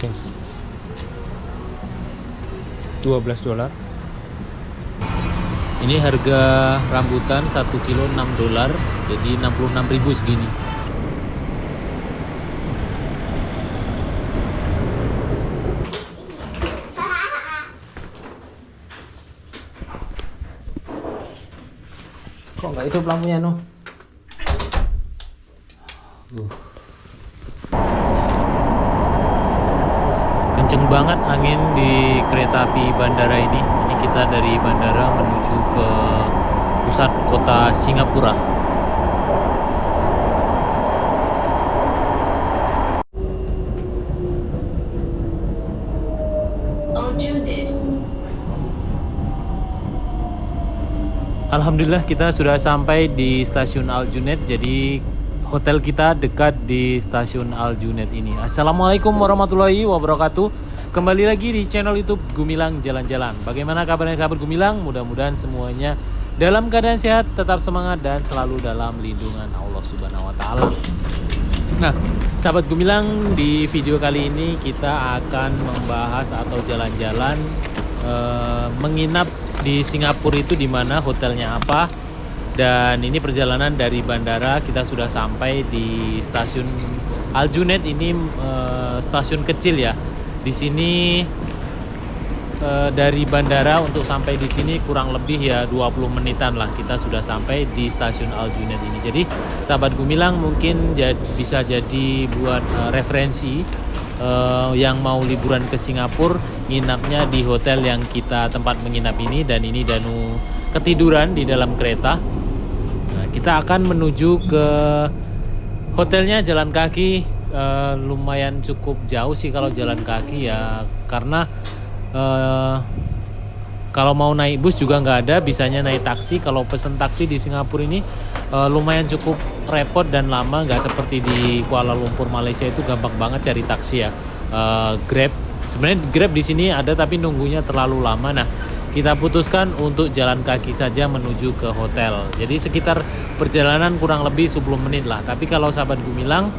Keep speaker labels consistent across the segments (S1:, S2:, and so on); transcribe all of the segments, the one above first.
S1: cash. $12.
S2: Ini harga rambutan 1 kilo $6, jadi 66.000 segini. Kok nggak hidup lampunya, no? Kenceng banget angin di kereta api bandara ini. Ini kita dari bandara menuju ke pusat kota Singapura. Alhamdulillah kita sudah sampai di stasiun Al Junaid. Jadi hotel kita dekat di stasiun Al Junaid ini. Assalamualaikum warahmatullahi wabarakatuh. Kembali lagi di channel YouTube Gumilang Jalan-Jalan. Bagaimana kabarnya sahabat Gumilang? Mudah-mudahan semuanya dalam keadaan sehat, tetap semangat dan selalu dalam lindungan Allah Subhanahu wa taala. Nah, sahabat Gumilang, di video kali ini kita akan membahas atau jalan-jalan menginap di Singapura itu di mana, hotelnya apa. Dan ini perjalanan dari bandara, kita sudah sampai di stasiun Al Junaid. Ini stasiun kecil ya. Di sini dari bandara untuk sampai di sini kurang lebih ya 20 menitan lah, kita sudah sampai di stasiun Al Junaid ini. Jadi sahabat Gumilang mungkin bisa jadi buat referensi yang mau liburan ke Singapura, nginapnya di hotel yang kita tempat menginap ini. Dan ini Danu ketiduran di dalam kereta. Nah, kita akan menuju ke hotelnya jalan kaki. Lumayan cukup jauh sih kalau jalan kaki ya, karena kalau mau naik bus juga nggak ada, bisanya naik taksi. Kalau pesen taksi di Singapura ini lumayan cukup repot dan lama, nggak seperti di Kuala Lumpur Malaysia itu gampang banget cari taksi ya. Grab, sebenarnya Grab di sini ada tapi nunggunya terlalu lama. Nah, kita putuskan untuk jalan kaki saja menuju ke hotel. Jadi sekitar perjalanan kurang lebih 10 menit lah. Tapi kalau sahabat Gumilang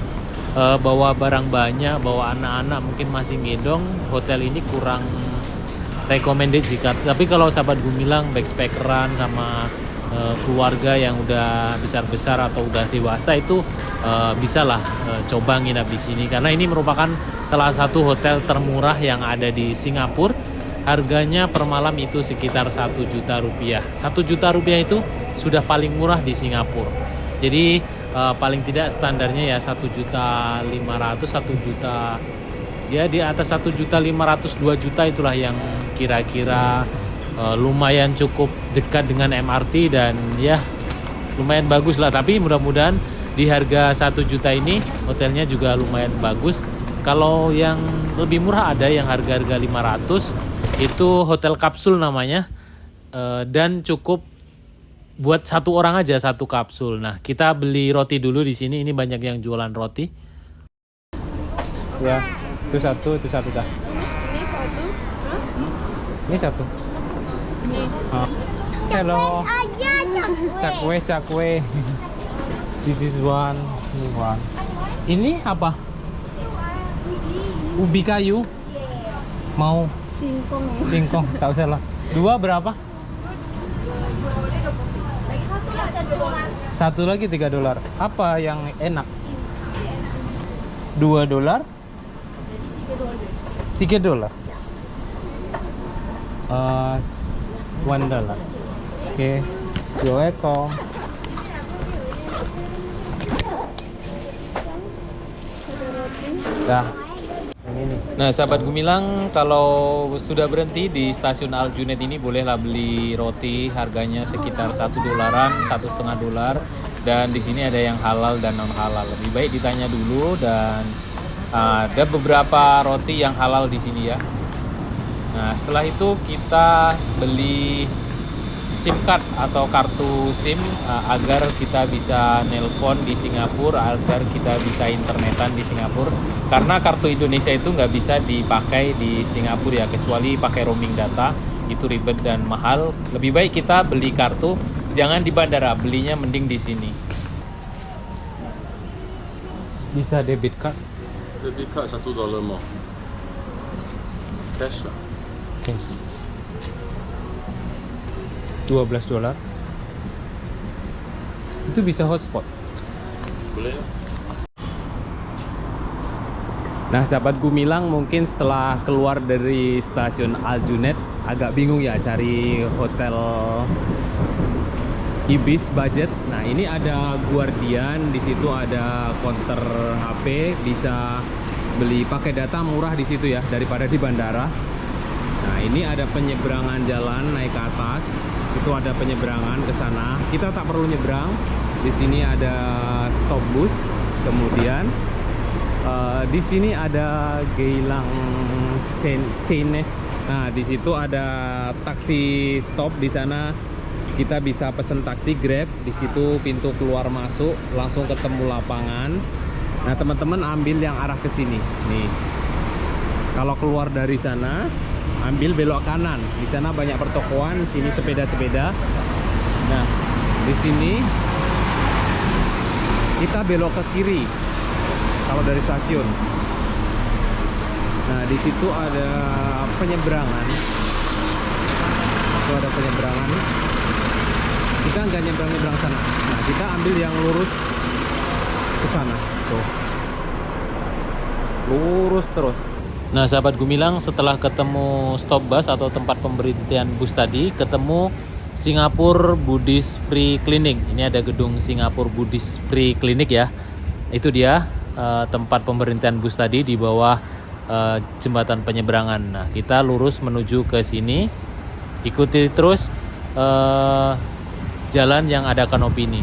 S2: bawa barang banyak, bawa anak-anak mungkin masih ngedong, hotel ini kurang recommended sih. Tapi kalau sahabat Gumilang backpackeran sama keluarga yang udah besar-besar atau udah dewasa itu bisalah coba nginap di sini, karena ini merupakan salah satu hotel termurah yang ada di Singapura. Harganya per malam itu sekitar 1 juta rupiah. 1 juta rupiah itu sudah paling murah di Singapura. Jadi paling tidak standarnya ya 1.500.000, 1 juta ya, di atas 1.500.000, 2 juta itulah yang kira-kira lumayan cukup dekat dengan MRT dan ya lumayan bagus lah. Tapi mudah-mudahan di harga 1 juta ini hotelnya juga lumayan bagus. Kalau yang lebih murah ada yang harga-harga 500, itu hotel kapsul namanya, dan cukup buat satu orang aja satu kapsul. Nah, kita beli roti dulu di sini. Ini banyak yang jualan roti.
S1: Ya, itu satu dah. Ini satu. Hello. Cakwe. This is one. Ini one. Ini apa? Ubi kayu. Mau? Singkong. Tak usah lah. 2 berapa? Satu lagi $3. Apa yang enak? $2? $3? $1. Oke, 2 ekor. Dah.
S2: Nah, sahabat Gumilang, kalau sudah berhenti di stasiun Al Junaid ini bolehlah beli roti, harganya sekitar $1, $1,5. Dan di sini ada yang halal dan non halal. Lebih baik ditanya dulu, dan ada beberapa roti yang halal di sini ya. Nah, setelah itu kita beli SIM card atau kartu SIM agar kita bisa nelpon di Singapura, agar kita bisa internetan di Singapura. Karena kartu Indonesia itu nggak bisa dipakai di Singapura ya, kecuali pakai roaming data. Itu ribet dan mahal. Lebih baik kita beli kartu, jangan di bandara, belinya mending di sini.
S1: Bisa debit card?
S3: Debit card $1 more.
S2: Cash lah.
S1: Cash. $12. Itu bisa hotspot.
S2: Boleh.
S1: Nah, sahabat Gumilang, mungkin setelah keluar dari stasiun Aljunied agak bingung ya cari hotel Ibis budget. Nah, ini ada Guardian, di situ ada counter HP, bisa beli pakai data murah di situ ya daripada di bandara. Nah, ini ada penyeberangan jalan naik ke atas. Itu ada penyeberangan ke sana. Kita tak perlu nyebrang. Di sini ada stop bus. Kemudian di sini ada Geylang Cines. Nah, di situ ada taksi stop. Di sana kita bisa pesen taksi Grab. Di situ pintu keluar masuk langsung ketemu lapangan. Nah, teman-teman ambil yang arah ke sini. Nih. Kalau keluar dari sana, ambil belok kanan. Di sana banyak pertokoan, sini sepeda-sepeda. Nah, di sini kita belok ke kiri kalau dari stasiun. Nah, di situ ada penyeberangan. Itu ada penyeberangan. Kita nggak nyebrang-nyebrang sana. Nah, kita ambil yang lurus ke sana. Tuh. Lurus terus.
S2: Nah, sahabat Gumilang, setelah ketemu stop bus atau tempat pemberhentian bus tadi, ketemu Singapore Buddhist Free Clinic. Ini ada gedung Singapore Buddhist Free Clinic ya. Itu dia tempat pemberhentian bus tadi di bawah jembatan penyeberangan. Nah, kita lurus menuju ke sini. Ikuti terus jalan yang ada kanopi ini.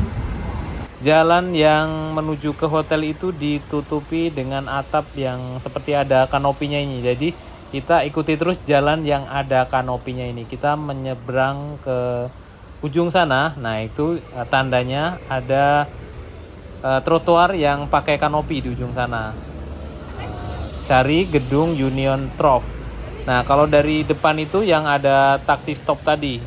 S2: Jalan yang menuju ke hotel itu ditutupi dengan atap yang seperti ada kanopinya ini. Jadi kita ikuti terus jalan yang ada kanopinya ini. Kita menyeberang ke ujung sana. Nah, itu tandanya ada trotoar yang pakai kanopi di ujung sana. Cari gedung Union Trough. Nah, kalau dari depan itu yang ada taksi stop tadi,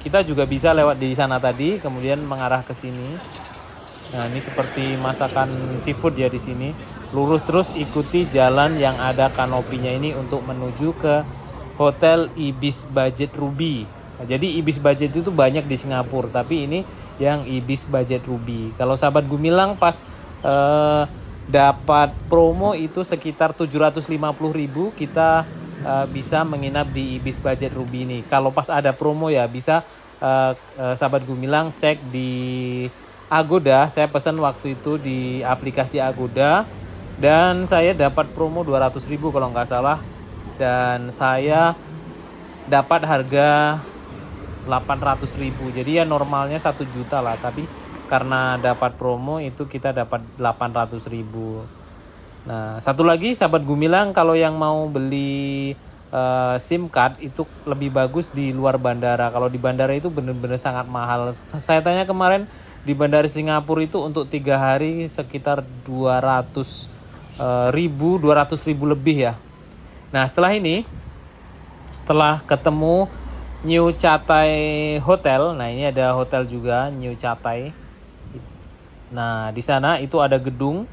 S2: kita juga bisa lewat di sana tadi, kemudian mengarah ke sini. Nah, ini seperti masakan seafood ya di sini. Lurus terus ikuti jalan yang ada kanopinya ini untuk menuju ke Hotel Ibis Budget Ruby. Nah, jadi Ibis Budget itu banyak di Singapura, tapi ini yang Ibis Budget Ruby. Kalau sahabat Gumilang pas dapat promo itu sekitar 750.000, kita bisa menginap di Ibis Budget Ruby ini. Kalau pas ada promo ya bisa sahabat Gumilang cek di Agoda. Saya pesan waktu itu di aplikasi Agoda dan saya dapat promo 200.000 kalau nggak salah, dan saya dapat harga 800.000. Jadi ya normalnya 1 juta lah, tapi karena dapat promo itu kita dapat 800.000. Nah, satu lagi sahabat Gumilang, kalau yang mau beli SIM card itu lebih bagus di luar bandara. Kalau di bandara itu benar-benar sangat mahal. Saya tanya kemarin di bandara Singapura itu untuk 3 hari sekitar 200.000 lebih ya. Nah, setelah ini, setelah ketemu New Chathai Hotel, nah ini ada hotel juga New Chathai. Nah, di sana itu ada gedung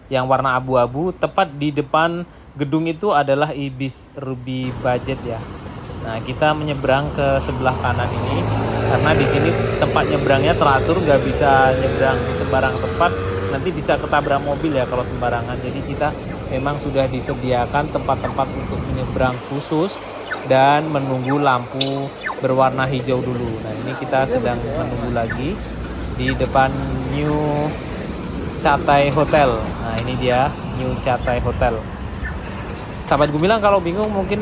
S2: yang warna abu-abu. Tepat di depan gedung itu adalah Ibis Ruby Budget ya. Nah, kita menyeberang ke sebelah kanan ini karena di sini tempat nyebrangnya teratur, nggak bisa nyebrang sembarang tempat, nanti bisa ketabrak mobil ya kalau sembarangan. Jadi kita memang sudah disediakan tempat-tempat untuk menyeberang khusus dan menunggu lampu berwarna hijau dulu. Nah, ini kita sedang menunggu lagi di depan New Chathai Hotel. Nah, ini dia New Chathai Hotel. Sahabat Gumilang kalau bingung mungkin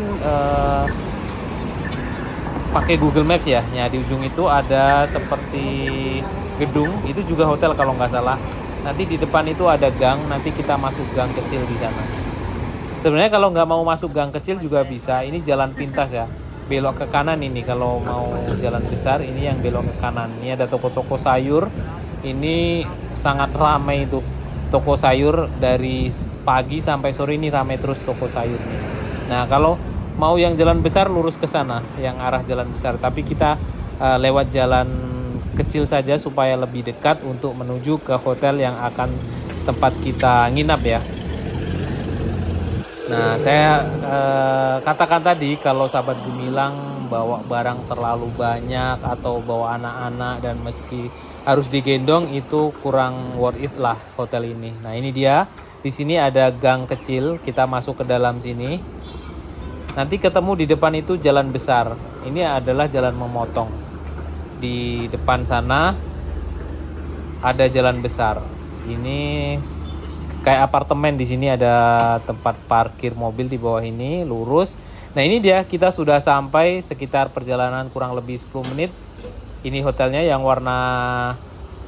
S2: pakai Google Maps ya. Ya, di ujung itu ada seperti gedung, itu juga hotel kalau nggak salah. Nanti di depan itu ada gang, nanti kita masuk gang kecil di sana. Sebenarnya kalau nggak mau masuk gang kecil juga bisa. Ini jalan pintas ya, belok ke kanan ini. Kalau mau jalan besar ini yang belok ke kanan. Ini ada toko-toko sayur. Ini sangat ramai itu toko sayur, dari pagi sampai sore ini ramai terus toko sayur nih. Nah, kalau mau yang jalan besar lurus ke sana, yang arah jalan besar. Tapi kita lewat jalan kecil saja supaya lebih dekat untuk menuju ke hotel yang akan tempat kita nginap ya. Nah, saya katakan tadi kalau sahabat Gumilang bawa barang terlalu banyak atau bawa anak-anak dan meski harus digendong itu kurang worth it lah hotel ini. Nah, ini dia. Di sini ada gang kecil, kita masuk ke dalam sini. Nanti ketemu di depan itu jalan besar. Ini adalah jalan memotong. Di depan sana ada jalan besar. Ini kayak apartemen, di sini ada tempat parkir mobil di bawah ini, lurus. Nah, ini dia, kita sudah sampai sekitar perjalanan kurang lebih 10 menit. Ini hotelnya yang warna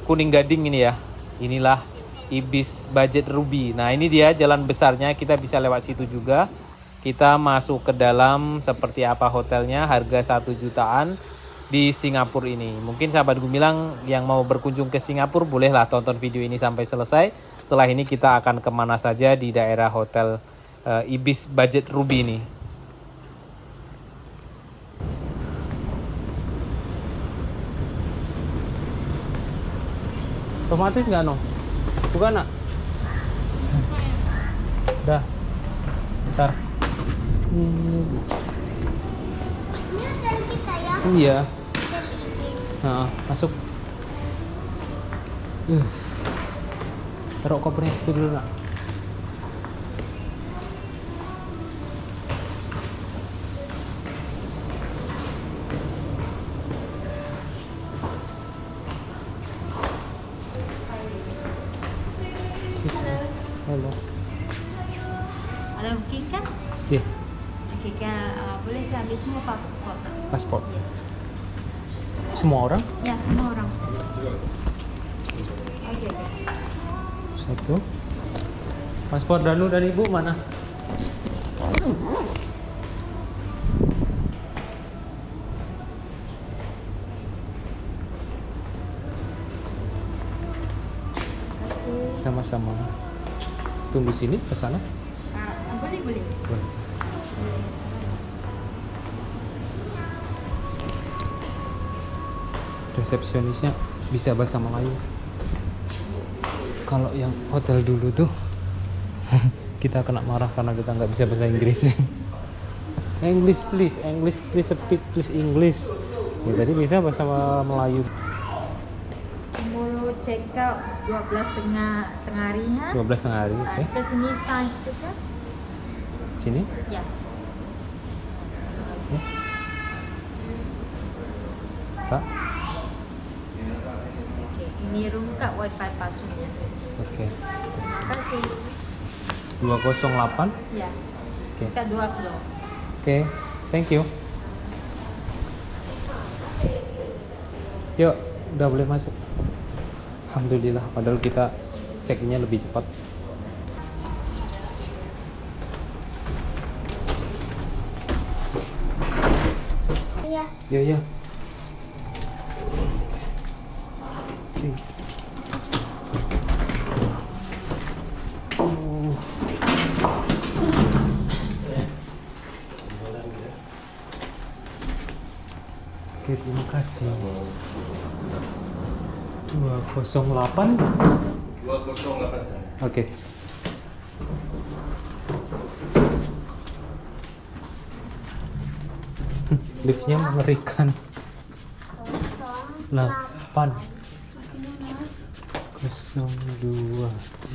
S2: kuning gading ini ya. Inilah Ibis Budget Ruby. Nah, ini dia jalan besarnya, kita bisa lewat situ juga. Kita masuk ke dalam seperti apa hotelnya, harga 1 jutaan di Singapura ini. Mungkin sahabat Gumilang yang mau berkunjung ke Singapura bolehlah tonton video ini sampai selesai. Setelah ini kita akan kemana saja di daerah hotel Ibis Budget Ruby ini. Otomatis nggak no? Bukan nak? Dah. Bentar.
S3: Ini hotel kita ya.
S2: Iya.
S3: Hotel Ibis.
S2: Nah, masuk. Taruh kopernya situ dulu nak. Halo.
S4: Ada booking kan?
S2: Iya,
S4: Okey kan, boleh saya ambil semua pasport?
S2: paspor. Semua orang?
S4: Ya, semua orang. Okey.
S2: Satu. Paspor Danu dan Ibu mana? Sama-sama. Tunggu sini ke sana.
S4: Boleh, boleh.
S2: Boleh. Resepsionisnya bisa bahasa Melayu. Kalau yang hotel dulu tuh kita kena marah karena kita nggak bisa bahasa Inggris. English please, speak please English. Ya, tadi bisa bahasa Melayu.
S4: Tomorrow check out 12 tengah hari ha?
S2: 12 tengah hari, oke.
S4: Ke sini start juga?
S2: Sini.
S4: Ya.
S2: Ya. Pak.
S4: Okey, ini room kat wifi passwordnya.
S2: Oke.
S4: Terima kasih.
S2: 208.
S4: Ya.
S2: Oke.
S4: Kat 2 floor.
S2: Oke, thank you. Yuk, udah boleh masuk. Alhamdulillah, padahal kita check-in-nya lebih cepat.
S3: Ya.
S2: Ya, ya. Oke. Oke, terima kasih. 208. 208. Oke. Liftnya mengerikan. 8 02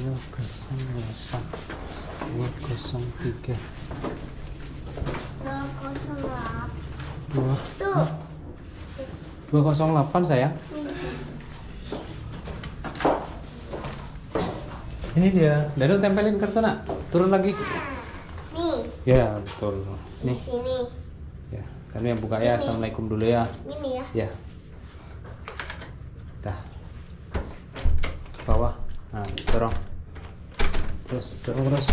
S2: 208 203
S3: Tuh.
S2: 208 sayang. Ini dia. Dado tempelin kartu nak. Turun lagi.
S3: Nih,
S2: Ya betul.
S3: di
S2: Nih.
S3: sini.
S2: Ya. Kami yang buka ya. Assalamualaikum dulu ya.
S3: Ini ya.
S2: Ya. Dah. Bawah. Nah, dorong. Terus, dorong terus.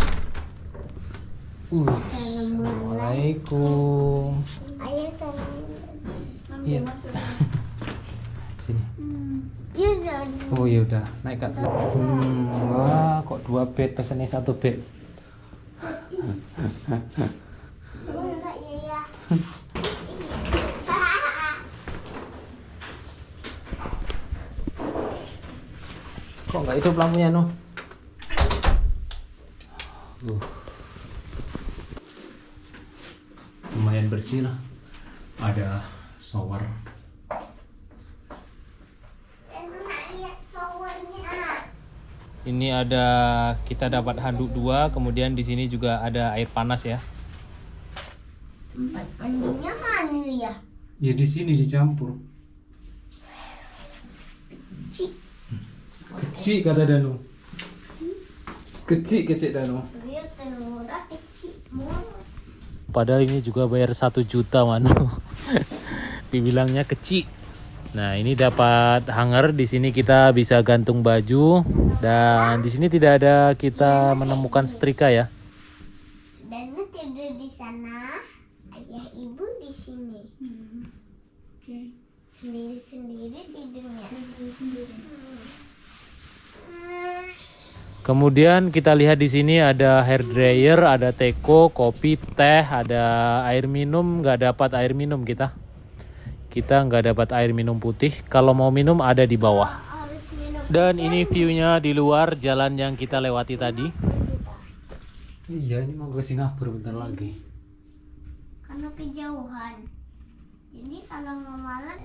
S2: Assalamualaikum.
S3: Ayo kan.
S2: Iya. Sini.
S3: Ya udah.
S2: Oh ya udah, naik ke atas. Wah, kok 2 bed pesannya 1 bed.
S3: Enggak ya.
S2: Kok nggak hidup lampunya, no?
S1: lumayan bersih lah. Ada shower.
S3: Lihat showernya.
S2: Ini ada, kita dapat handuk 2, kemudian di sini juga ada air panas ya.
S3: Handuknya mana ya?
S1: Ya di sini dicampur. Kecil kata Danu. Kecil Danu.
S3: Lihat murah kecil murah.
S2: Padahal ini juga bayar 1 juta Manu. Dibilangnya kecil. Nah, ini dapat hanger. Di sini kita bisa gantung baju dan di sini tidak ada kita menemukan setrika ya.
S3: Dan tidur di sana, ayah ibu di sini. Sendiri-sendiri tidurnya.
S2: Kemudian kita lihat di sini ada hair dryer, ada teko, kopi, teh, ada air minum. Nggak dapat air minum kita. Kita nggak dapat air minum putih. Kalau mau minum ada di bawah.
S3: Harus minum.
S2: Dan ini view-nya di luar jalan yang kita lewati tadi.
S1: Iya, ini mau ke Singapura bentar lagi.
S3: Karena kejauhan. Jadi kalau mau malam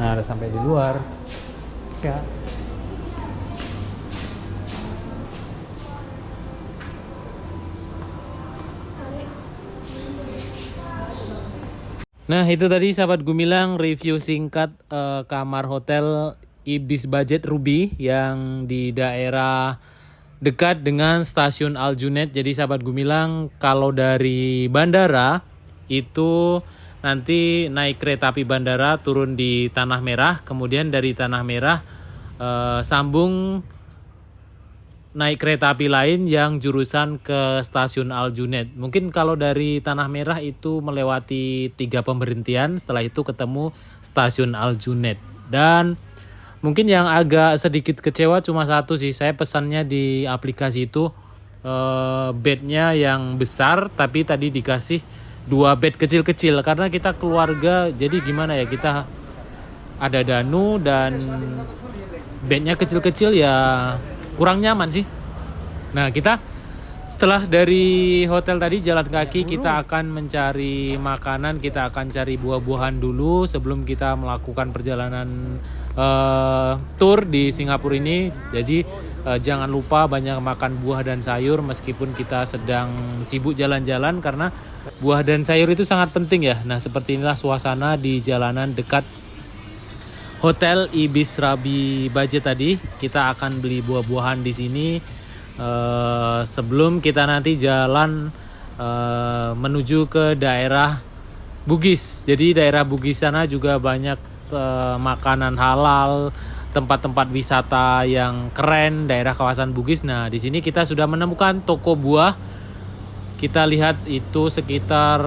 S1: Nah, udah sampai di luar. Ya.
S2: Nah, itu tadi sahabat Gumilang review singkat kamar hotel Ibis Budget Ruby yang di daerah dekat dengan stasiun Aljunet. Jadi sahabat Gumilang, kalau dari bandara itu nanti naik kereta api bandara turun di Tanah Merah, kemudian dari Tanah Merah sambung naik kereta api lain yang jurusan ke stasiun Aljunet. Mungkin kalau dari Tanah Merah itu melewati 3 pemberhentian, setelah itu ketemu stasiun Aljunet. Dan mungkin yang agak sedikit kecewa cuma satu sih, saya pesannya di aplikasi itu bednya yang besar, tapi tadi dikasih 2 bed kecil-kecil karena kita keluarga, jadi gimana ya, kita ada Danu dan bednya kecil-kecil ya kurang nyaman sih. Nah, kita setelah dari hotel tadi jalan kaki, kita akan mencari makanan, kita akan cari buah-buahan dulu sebelum kita melakukan perjalanan tour di Singapura ini. Jadi jangan lupa banyak makan buah dan sayur meskipun kita sedang sibuk jalan-jalan, karena buah dan sayur itu sangat penting ya. Nah, seperti inilah suasana di jalanan dekat Hotel Ibis Ruby Budget tadi. Kita akan beli buah-buahan di sini sebelum kita nanti jalan menuju ke daerah Bugis. Jadi daerah Bugis sana juga banyak makanan halal, tempat-tempat wisata yang keren, daerah kawasan Bugis. Nah, di sini kita sudah menemukan toko buah. Kita lihat itu sekitar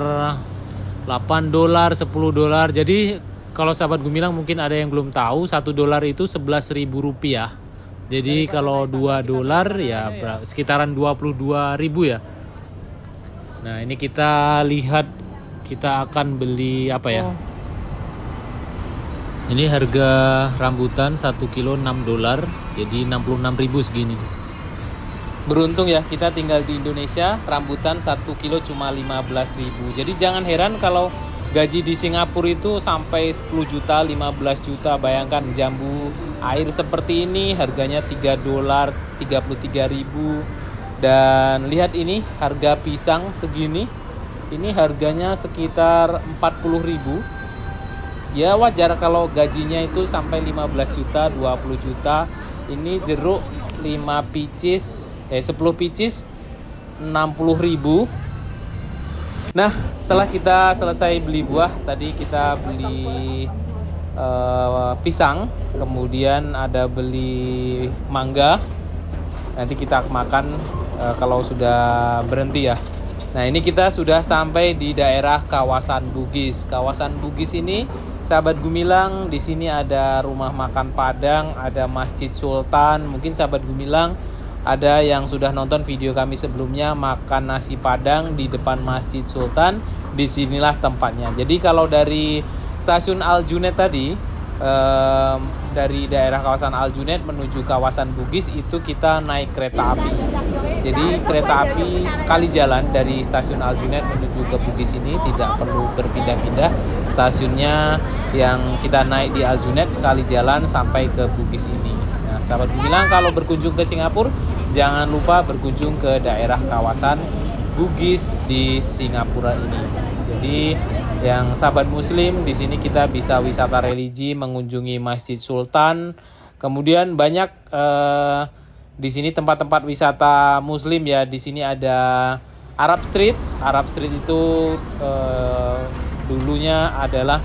S2: $8, $10. Jadi kalau sahabat Gumilang mungkin ada yang belum tahu, $1 itu Rp11.000. Jadi kalau $2 ya sekitaran 22.000 ya. Nah, ini kita lihat, kita akan beli apa ya? Ini harga rambutan 1 kilo $6, jadi 66.000 segini. Beruntung ya kita tinggal di Indonesia, rambutan 1 kilo cuma 15.000. Jadi jangan heran kalau gaji di Singapura itu sampai 10 juta, 15 juta. Bayangkan jambu air seperti ini harganya $3, 33.000. Dan lihat ini harga pisang segini, ini harganya sekitar 40.000. Ya wajar kalau gajinya itu sampai 15 juta, 20 juta. Ini jeruk 10 pieces 60.000. Nah, setelah kita selesai beli buah, tadi kita beli pisang, kemudian ada beli mangga. Nanti kita makan kalau sudah berhenti ya. Nah, ini kita sudah sampai di daerah kawasan Bugis. Kawasan Bugis ini, sahabat Gumilang, di sini ada rumah makan Padang, ada Masjid Sultan. Mungkin sahabat Gumilang ada yang sudah nonton video kami sebelumnya, makan nasi Padang di depan Masjid Sultan. Disinilah tempatnya. Jadi kalau dari stasiun Aljunet tadi, dari daerah kawasan Aljunet menuju kawasan Bugis itu kita naik kereta api. Jadi kereta api sekali jalan dari stasiun Aljunied menuju ke Bugis ini tidak perlu berpindah-pindah. Stasiunnya yang kita naik di Aljunied sekali jalan sampai ke Bugis ini. Nah, sahabat Gemilang kalau berkunjung ke Singapura jangan lupa berkunjung ke daerah kawasan Bugis di Singapura ini. Jadi yang sahabat muslim di sini kita bisa wisata religi, mengunjungi Masjid Sultan. Kemudian banyak di sini tempat-tempat wisata muslim ya. Di sini ada Arab Street. Arab Street itu dulunya adalah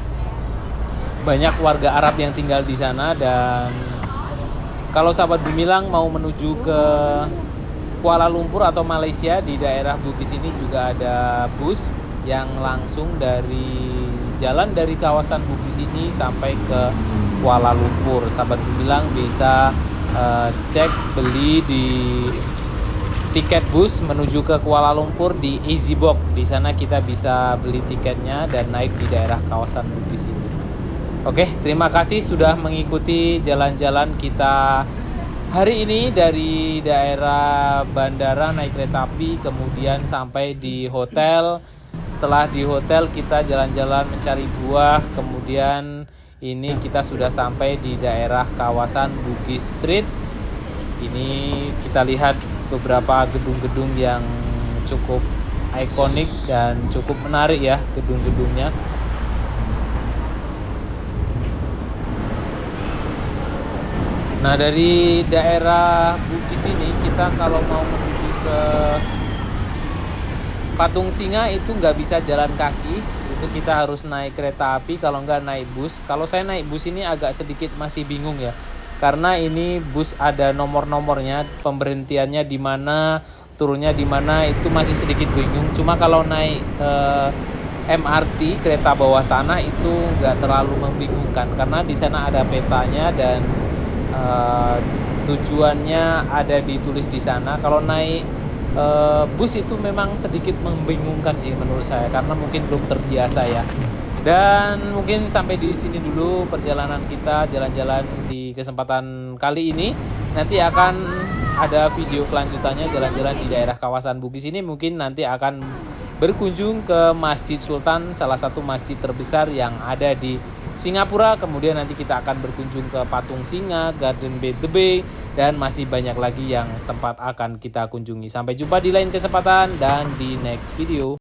S2: banyak warga Arab yang tinggal di sana. Dan kalau sahabat Gemilang mau menuju ke Kuala Lumpur atau Malaysia, di daerah Bugis ini juga ada bus yang langsung jalan dari kawasan Bugis ini sampai ke Kuala Lumpur. Sahabat Gemilang bisa cek beli di tiket bus menuju ke Kuala Lumpur di EasyBox. Di sana kita bisa beli tiketnya dan naik di daerah kawasan Bugis ini. Oke, terima kasih sudah mengikuti jalan-jalan kita hari ini dari daerah bandara naik kereta api kemudian sampai di hotel. Setelah di hotel kita jalan-jalan mencari buah, kemudian ini kita sudah sampai di daerah kawasan Bugis Street. Ini kita lihat beberapa gedung-gedung yang cukup ikonik dan cukup menarik ya gedung-gedungnya. Nah, dari daerah Bugis ini kita kalau mau menuju ke Patung Singa itu nggak bisa jalan kaki, itu kita harus naik kereta api, kalau nggak naik bus. Kalau saya naik bus ini agak sedikit masih bingung ya, karena ini bus ada nomor-nomornya, pemberhentiannya di mana, turunnya di mana, itu masih sedikit bingung. Cuma kalau naik MRT kereta bawah tanah itu nggak terlalu membingungkan karena di sana ada petanya dan tujuannya ada ditulis di sana. Kalau naik bus itu memang sedikit membingungkan sih menurut saya karena mungkin belum terbiasa ya. Dan mungkin sampai di sini dulu perjalanan kita jalan-jalan di kesempatan kali ini. Nanti akan ada video kelanjutannya jalan-jalan di daerah kawasan Bugis ini. Mungkin nanti akan berkunjung ke Masjid Sultan, salah satu masjid terbesar yang ada di Singapura. Kemudian nanti kita akan berkunjung ke Patung Singa, Garden by the Bay, dan masih banyak lagi yang tempat akan kita kunjungi. Sampai jumpa di lain kesempatan dan di next video.